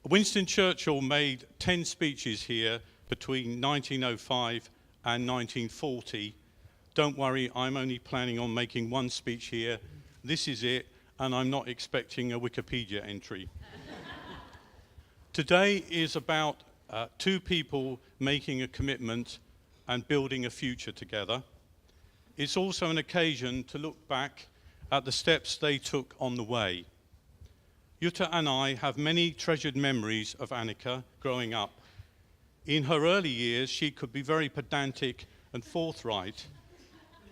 Winston Churchill made 10 speeches here between 1905 and 1940. Don't worry, I'm only planning on making one speech here. This is it, and I'm not expecting a Wikipedia entry. Today is about two people making a commitment and building a future together. It's also an occasion to look back at the steps they took on the way. Jutta and I have many treasured memories of Annika growing up. In her early years, she could be very pedantic and forthright.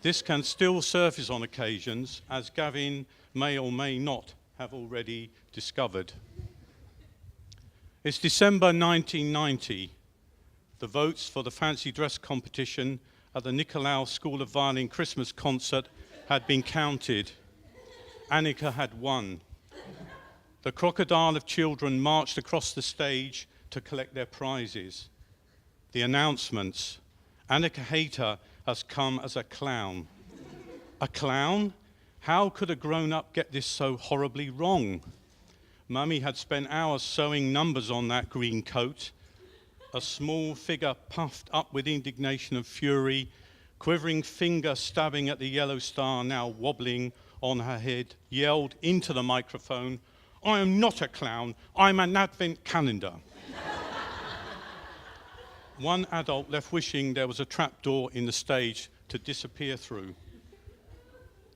This can still surface on occasions, as Gavin may or may not have already discovered. It's December 1990. The votes for the fancy dress competition at the Nikolaus School of Violin Christmas concert had been counted. Annika had won. The crocodile of children marched across the stage to collect their prizes. The announcements. Annika Hayter has come as a clown. A clown? How could a grown-up get this so horribly wrong? Mummy had spent hours sewing numbers on that green coat. A small figure puffed up with indignation and fury, quivering finger stabbing at the yellow star now wobbling on her head, yelled into the microphone, "I am not a clown, I'm an advent calendar." One adult left wishing there was a trapdoor in the stage to disappear through.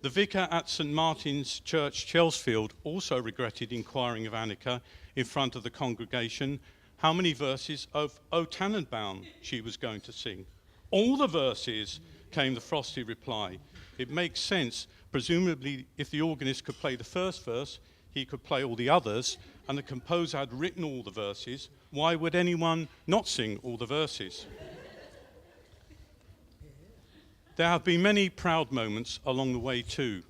The vicar at St. Martin's Church, Chelsfield, also regretted inquiring of Annika in front of the congregation how many verses of O Tannenbaum she was going to sing. "All the verses," came the frosty reply. It makes sense. Presumably, if the organist could play the first verse, he could play all the others, and the composer had written all the verses. Why would anyone not sing all the verses? There have been many proud moments along the way too.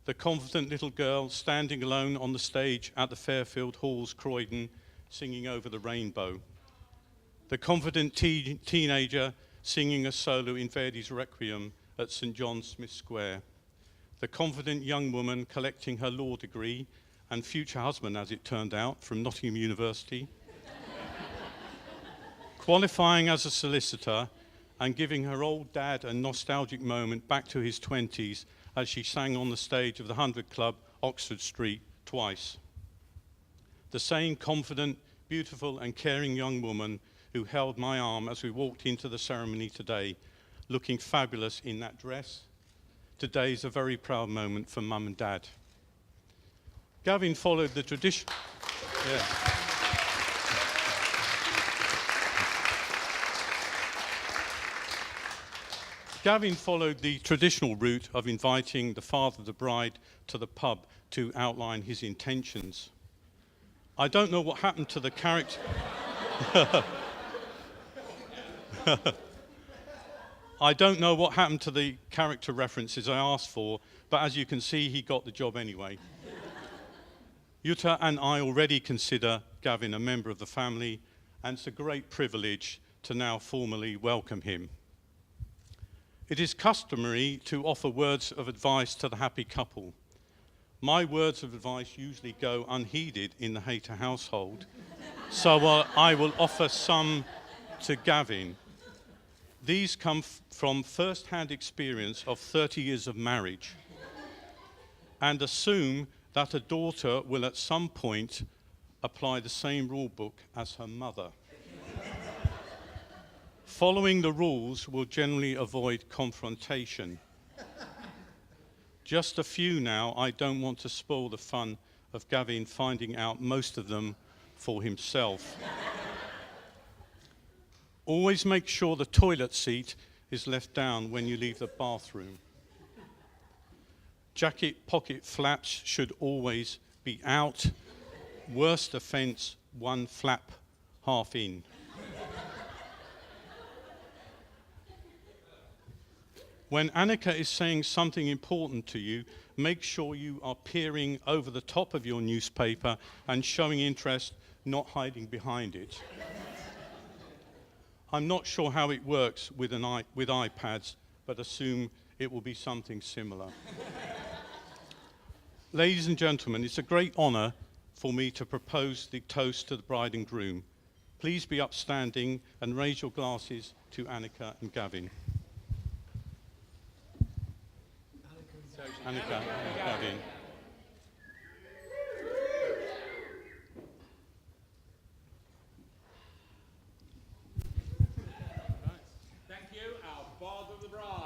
The confident little girl standing alone on the stage at the Fairfield Halls, Croydon, singing Over the Rainbow. The confident teenager singing a solo in Verdi's Requiem at St. John Smith Square. The confident young woman collecting her law degree and future husband, as it turned out, from Nottingham University. Qualifying as a solicitor and giving her old dad a nostalgic moment back to his 20s as she sang on the stage of the 100 Club, Oxford Street, twice. The same confident, beautiful and caring young woman who held my arm as we walked into the ceremony today, looking fabulous in that dress. Today is a very proud moment for Mum and Dad. Gavin followed the tradition. Gavin followed the traditional route of inviting the father of the bride to the pub to outline his intentions. I don't know what happened to the character. I don't know what happened to the character references I asked for, but as you can see, he got the job anyway. Jutta and I already consider Gavin a member of the family, and it's a great privilege to now formally welcome him. It is customary to offer words of advice to the happy couple. My words of advice usually go unheeded in the Hayter household, so I will offer some to Gavin. These come from first-hand experience of 30 years of marriage, and assume that a daughter will at some point apply the same rule book as her mother. Following the rules will generally avoid confrontation. Just a few now. I don't want to spoil the fun of Gavin finding out most of them for himself. Always make sure the toilet seat is left down when you leave the bathroom. Jacket pocket flaps should always be out. Worst offence, one flap half in. When Annika is saying something important to you, make sure you are peering over the top of your newspaper and showing interest, not hiding behind it. I'm not sure how it works with iPads, but assume it will be something similar. Ladies and gentlemen, it's a great honour for me to propose the toast to the bride and groom. Please be upstanding and raise your glasses to Annika and Gavin. Annika and Gavin. Thank you, our father of the bride.